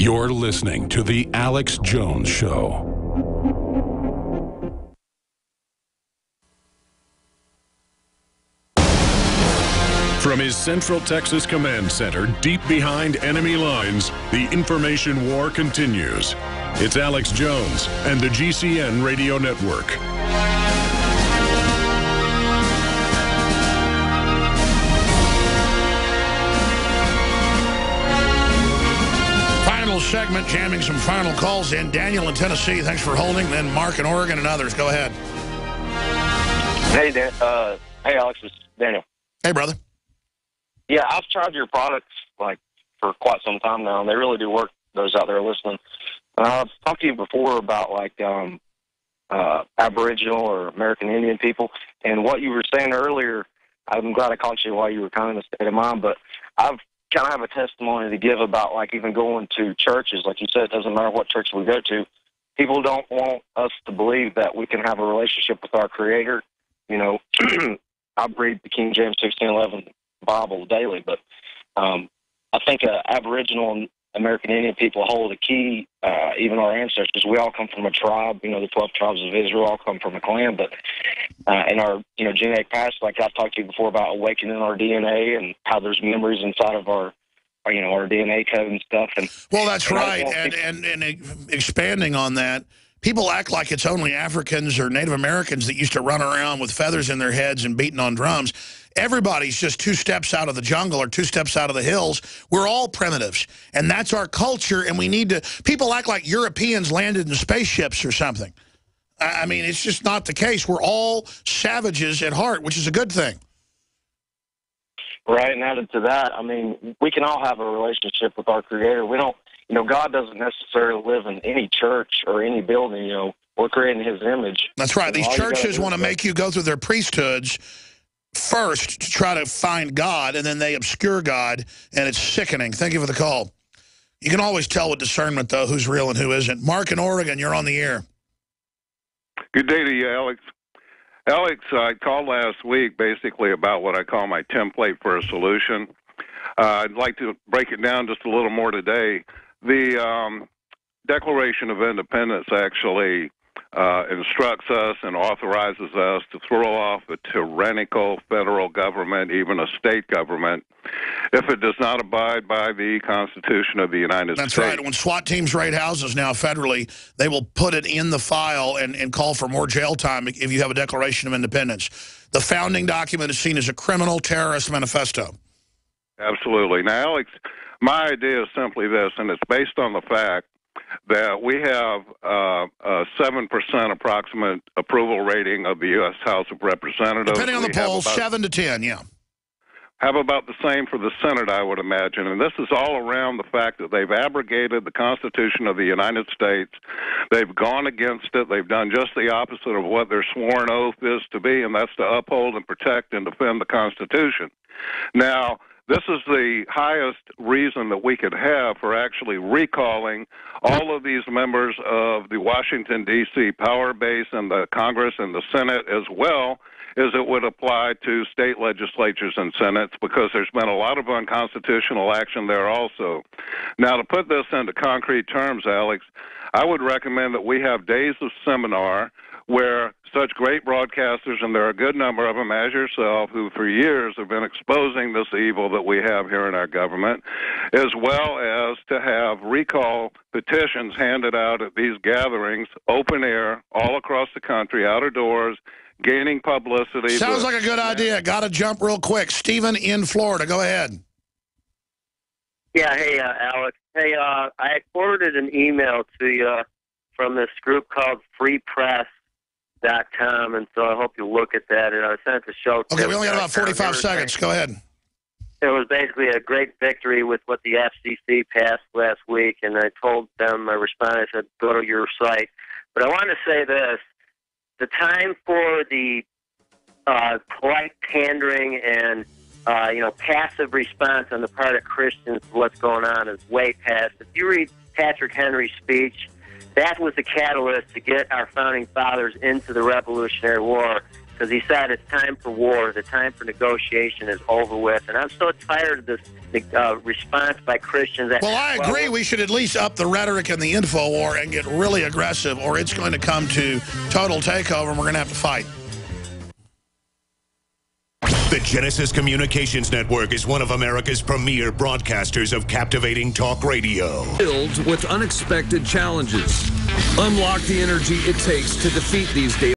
You're listening to The Alex Jones Show. From his Central Texas Command Center, deep behind enemy lines, the information war continues. It's Alex Jones and the GCN Radio Network. Final segment, jamming some final calls in. Daniel in Tennessee, thanks for holding. Then Mark in Oregon and others. Go ahead. Hey, hey, Alex, it's Daniel. Hey, brother. Yeah, I've tried your products for quite some time now, and they really do work. Those out there listening, I've talked to you before about Aboriginal or American Indian people, and what you were saying earlier. I'm glad I caught you while you were kind of in a state of mind, but I've kind of have a testimony to give about even going to churches. Like you said, it doesn't matter what church we go to. People don't want us to believe that we can have a relationship with our Creator. You know, I read the King James 1611 Bible daily, but I think Aboriginal and American Indian people hold a key. Even our ancestors, we all come from a tribe. You know, the 12 tribes of Israel all come from a clan. But in our genetic past, like I've talked to you before about awakening our DNA and how there's memories inside of our DNA code and stuff. And well, that's right. And expanding on that, people act like it's only Africans or Native Americans that used to run around with feathers in their heads and beating on drums. Everybody's just 2 steps out of the jungle or 2 steps out of the hills. We're all primitives, and that's our culture, and we need to... People act like Europeans landed in spaceships or something. I mean, it's just not the case. We're all savages at heart, which is a good thing. Right, and added to that, I mean, we can all have a relationship with our Creator. We don't... God doesn't necessarily live in any church or any building. We're creating His image. That's right. These churches want to make you go through their priesthoods first to try to find God, and then they obscure God, and it's sickening. Thank you for the call. You can always tell with discernment, though, who's real and who isn't. Mark in Oregon, you're on the air. Good day to you, Alex. Alex, I called last week basically about what I call my template for a solution. I'd like to break it down just a little more today. The Declaration of Independence actually instructs us and authorizes us to throw off a tyrannical federal government, even a state government, if it does not abide by the Constitution of the United States. That's right. When SWAT teams raid houses now federally, they will put it in the file and call for more jail time if you have a Declaration of Independence. The founding document is seen as a criminal terrorist manifesto. Absolutely. Now, Alex, my idea is simply this, and it's based on the fact that we have a 7% approximate approval rating of the U.S. House of Representatives. Depending on the polls, 7 to 10, yeah. Have about the same for the Senate, I would imagine. And this is all around the fact that they've abrogated the Constitution of the United States. They've gone against it. They've done just the opposite of what their sworn oath is to be, and that's to uphold and protect and defend the Constitution. Now, this is the highest reason that we could have for actually recalling all of these members of the Washington, D.C. power base and the Congress and the Senate, as well as it would apply to state legislatures and senates, because there's been a lot of unconstitutional action there also. Now, to put this into concrete terms, Alex, I would recommend that we have days of seminar where such great broadcasters, and there are a good number of them, as yourself, who for years have been exposing this evil that we have here in our government, as well as to have recall petitions handed out at these gatherings, open air, all across the country, out of doors, gaining publicity. Sounds like a good idea. Got to jump real quick. Stephen in Florida, go ahead. Yeah, hey, Alex. Hey, I forwarded an email to you from this group called freepress.com, and so I hope you look at that. And I sent it to show. Okay, we only got about 45 seconds. Go ahead. It was basically a great victory with what the FCC passed last week, and I told them, I responded, I said, go to your site. But I want to say this. The time for the polite pandering and passive response on the part of Christians to what's going on is way past. If you read Patrick Henry's speech, that was the catalyst to get our founding fathers into the Revolutionary War, because he said it's time for war. The time for negotiation is over with. And I'm so tired of this response by Christians. Well, I agree. We should at least up the rhetoric in the info war and get really aggressive, or it's going to come to total takeover and we're going to have to fight. The Genesis Communications Network is one of America's premier broadcasters of captivating talk radio. Filled with unexpected challenges. Unlock the energy it takes to defeat these daily